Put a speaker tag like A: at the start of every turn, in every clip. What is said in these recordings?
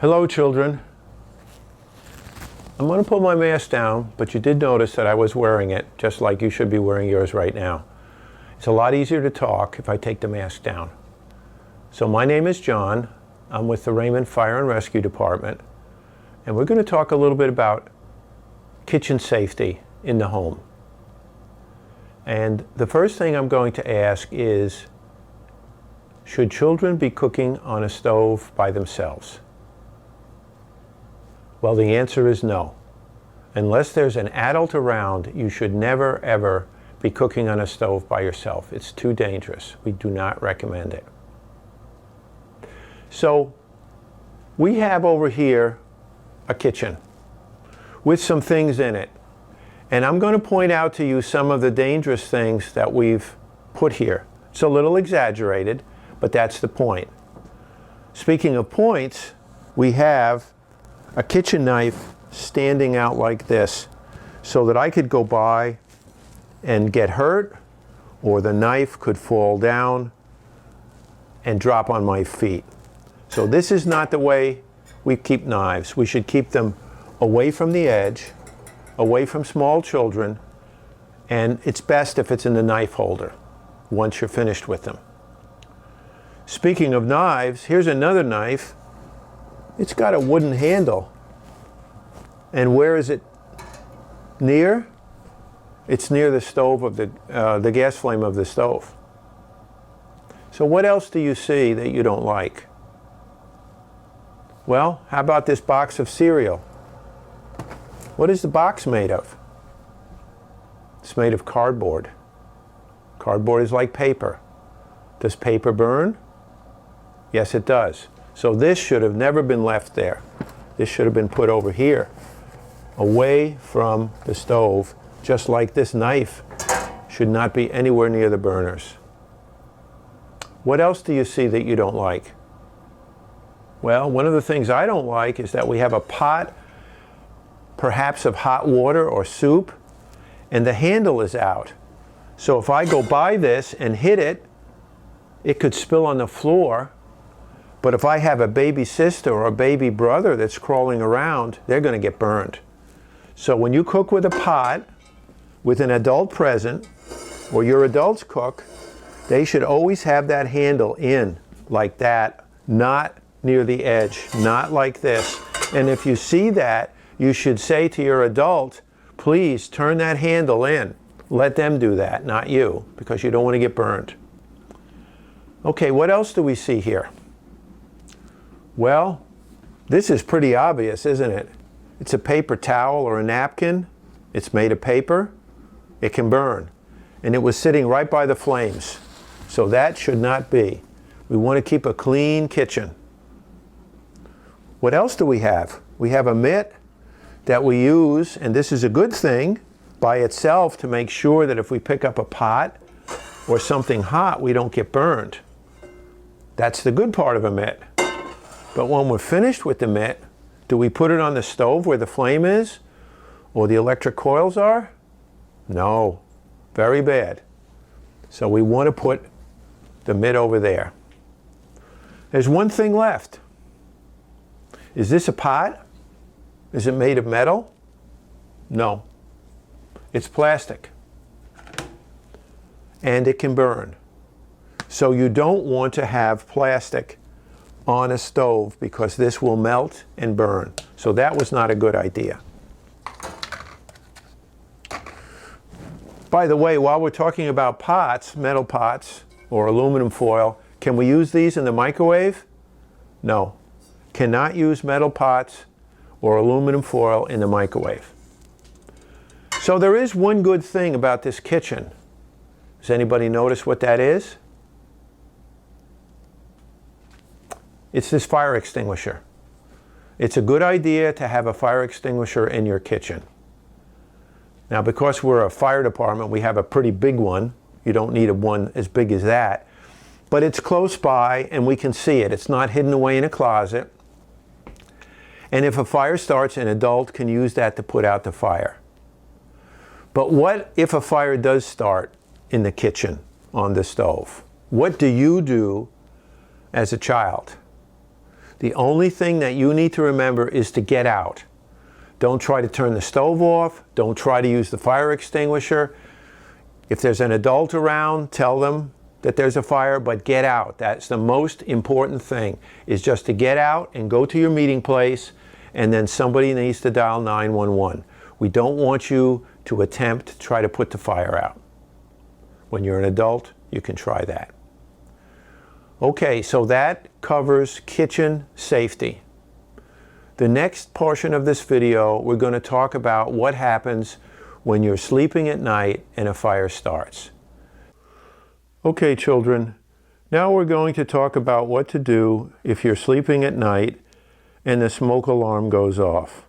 A: Hello, children. I'm going to put my mask down, but you did notice that I was wearing it, just like you should be wearing yours right now. It's a lot easier to talk if I take the mask down. So my name is John. I'm with the Raymond Fire and Rescue Department, and we're going to talk a little bit about kitchen safety in the home. And the first thing I'm going to ask is, should children be cooking on a stove by themselves? Well, the answer is no. Unless there's an adult around, you should never, ever be cooking on a stove by yourself. It's too dangerous. We do not recommend it. So, we have over here a kitchen with some things in it. And I'm going to point out to you some of the dangerous things that we've put here. It's a little exaggerated, but that's the point. Speaking of points, we have a kitchen knife standing out like this so that I could go by and get hurt, or the knife could fall down and drop on my feet. So this is not the way we keep knives. We should keep them away from the edge, away from small children, and it's best if it's in the knife holder once you're finished with them. Speaking of knives, here's another knife. It's got a wooden handle. And where is it near? It's near the stove of the gas flame of the stove. So what else do you see that you don't like? Well, how about this box of cereal? What is the box made of? It's made of cardboard. Cardboard is like paper. Does paper burn? Yes, it does. So this should have never been left there. This should have been put over here, away from the stove, just like this knife should not be anywhere near the burners. What else do you see that you don't like? Well, one of the things I don't like is that we have a pot, perhaps of hot water or soup, and the handle is out. So if I go by this and hit it, it could spill on the floor. But if I have a baby sister or a baby brother that's crawling around, they're going to get burned. So when you cook with a pot, with an adult present, or your adults cook, they should always have that handle in like that, not near the edge, not like this. And if you see that, you should say to your adult, please turn that handle in. Let them do that, not you, because you don't want to get burned. Okay, what else do we see here? Well, this is pretty obvious, isn't it? It's a paper towel or a napkin. It's made of paper. It can burn. And it was sitting right by the flames. So that should not be. We want to keep a clean kitchen. What else do we have? We have a mitt that we use, and this is a good thing by itself to make sure that if we pick up a pot or something hot, we don't get burned. That's the good part of a mitt. But when we're finished with the mitt, do we put it on the stove where the flame is or the electric coils are? No, very bad. So we want to put the mitt over there. There's one thing left. Is this a pot? Is it made of metal? No. It's plastic. And it can burn. So you don't want to have plastic on a stove because this will melt and burn. So that was not a good idea. By the way, while we're talking about pots, metal pots or aluminum foil, can we use these in the microwave? No. Cannot use metal pots or aluminum foil in the microwave. So there is one good thing about this kitchen. Does anybody notice what that is? It's this fire extinguisher. It's a good idea to have a fire extinguisher in your kitchen. Now, because we're a fire department, we have a pretty big one. You don't need one as big as that. But it's close by and we can see it. It's not hidden away in a closet. And if a fire starts, an adult can use that to put out the fire. But what if a fire does start in the kitchen on the stove? What do you do as a child? The only thing that you need to remember is to get out. Don't try to turn the stove off. Don't try to use the fire extinguisher. If there's an adult around, tell them that there's a fire, but get out. That's the most important thing, is just to get out and go to your meeting place, and then somebody needs to dial 911. We don't want you to attempt to try to put the fire out. When you're an adult, you can try that. Okay, so that covers kitchen safety. The next portion of this video, we're going to talk about what happens when you're sleeping at night and a fire starts. Okay, children, now we're going to talk about what to do if you're sleeping at night and the smoke alarm goes off.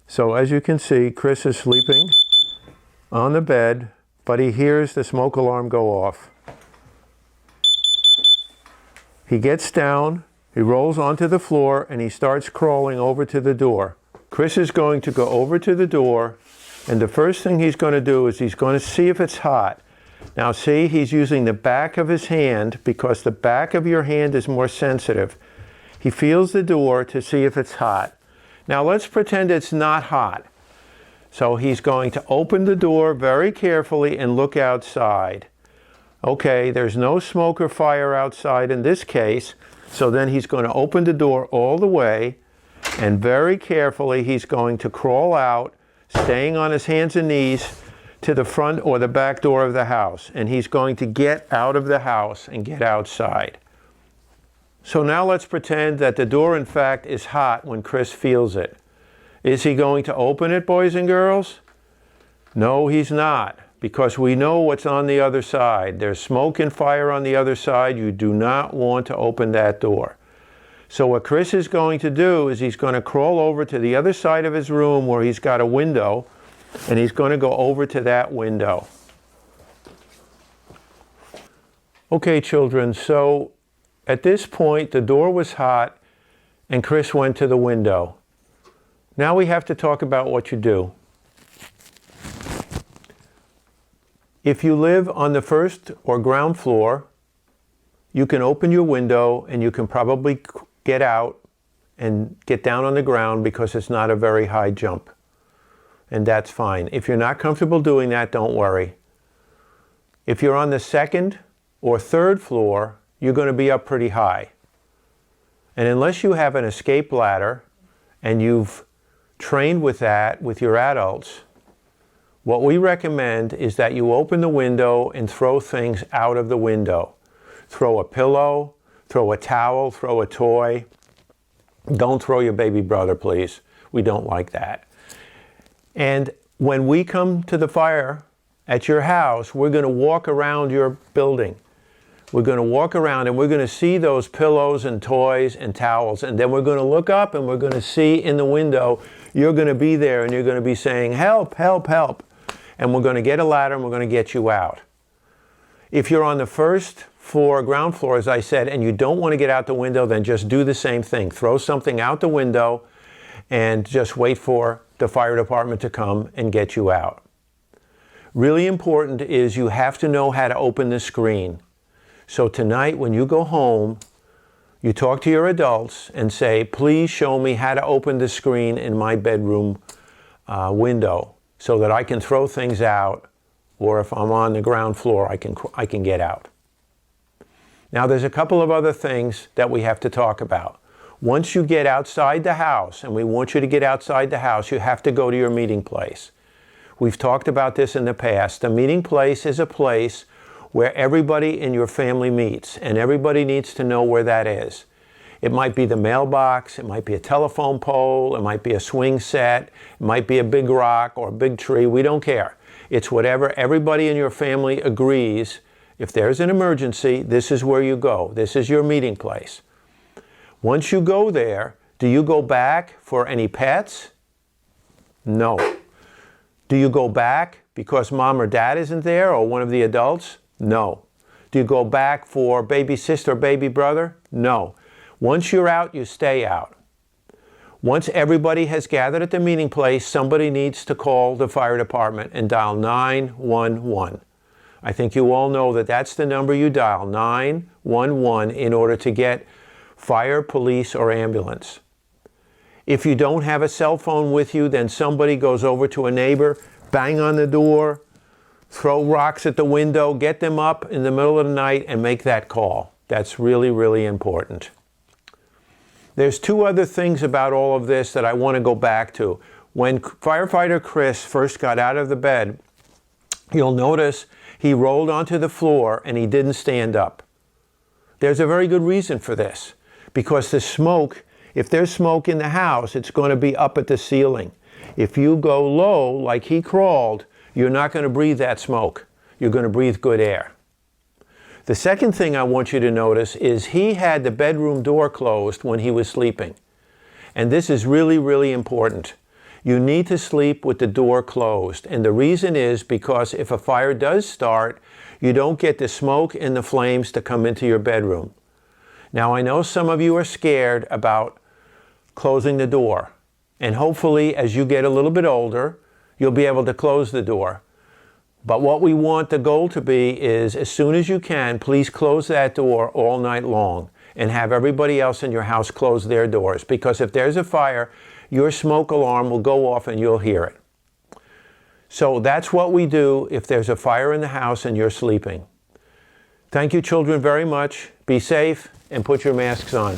A: So as you can see, Chris is sleeping on the bed, but he hears the smoke alarm go off. He gets down, he rolls onto the floor, and he starts crawling over to the door. Chris is going to go over to the door, and the first thing he's going to do is he's going to see if it's hot. Now see, he's using the back of his hand because the back of your hand is more sensitive. He feels the door to see if it's hot. Now let's pretend it's not hot. So he's going to open the door very carefully and look outside. Okay, there's no smoke or fire outside in this case, so then he's going to open the door all the way, and very carefully he's going to crawl out, staying on his hands and knees, to the front or the back door of the house, and he's going to get out of the house and get outside. So now let's pretend that the door in fact is hot when Chris feels it. Is he going to open it, boys and girls? No, he's not, because we know what's on the other side. There's smoke and fire on the other side. You do not want to open that door. So what Chris is going to do is he's going to crawl over to the other side of his room where he's got a window, and he's going to go over to that window. Okay, children, so at this point the door was hot and Chris went to the window. Now we have to talk about what you do. If you live on the first or ground floor, you can open your window and you can probably get out and get down on the ground because it's not a very high jump. And that's fine. If you're not comfortable doing that, don't worry. If you're on the second or third floor, you're going to be up pretty high. And unless you have an escape ladder and you've trained with that with your adults, what we recommend is that you open the window and throw things out of the window. Throw a pillow, throw a towel, throw a toy. Don't throw your baby brother, please. We don't like that. And when we come to the fire at your house, we're going to walk around your building. We're going to walk around and we're going to see those pillows and toys and towels. And then we're going to look up and we're going to see in the window, you're going to be there and you're going to be saying, help, help, help. And we're going to get a ladder and we're going to get you out. If you're on the first floor, ground floor, as I said, and you don't want to get out the window, then just do the same thing. Throw something out the window and just wait for the fire department to come and get you out. Really important is you have to know how to open the screen. So tonight when you go home, you talk to your adults and say, please show me how to open the screen in my bedroom window so that I can throw things out, or if I'm on the ground floor, I can get out. Now there's a couple of other things that we have to talk about. Once you get outside the house, and we want you to get outside the house, you have to go to your meeting place. We've talked about this in the past. The meeting place is a place where everybody in your family meets, and everybody needs to know where that is. It might be the mailbox, it might be a telephone pole, it might be a swing set, it might be a big rock or a big tree, we don't care. It's whatever everybody in your family agrees. If there's an emergency, this is where you go. This is your meeting place. Once you go there, do you go back for any pets? No. Do you go back because mom or dad isn't there or one of the adults? No. Do you go back for baby sister or baby brother? No. Once you're out, you stay out. Once everybody has gathered at the meeting place, somebody needs to call the fire department and dial 911. I think you all know that that's the number you dial, 911, in order to get fire, police, or ambulance. If you don't have a cell phone with you, then somebody goes over to a neighbor, bang on the door, throw rocks at the window, get them up in the middle of the night and make that call. That's really, really important. There's two other things about all of this that I want to go back to. When firefighter Chris first got out of the bed, you'll notice he rolled onto the floor and he didn't stand up. There's a very good reason for this, because the smoke, if there's smoke in the house, it's going to be up at the ceiling. If you go low, like he crawled, you're not going to breathe that smoke. You're going to breathe good air. The second thing I want you to notice is he had the bedroom door closed when he was sleeping. And this is really, really important. You need to sleep with the door closed. And the reason is because if a fire does start, you don't get the smoke and the flames to come into your bedroom. Now, I know some of you are scared about closing the door. And hopefully, as you get a little bit older, you'll be able to close the door. But what we want the goal to be is, as soon as you can, please close that door all night long and have everybody else in your house close their doors. Because if there's a fire, your smoke alarm will go off and you'll hear it. So that's what we do if there's a fire in the house and you're sleeping. Thank you, children, very much. Be safe and put your masks on.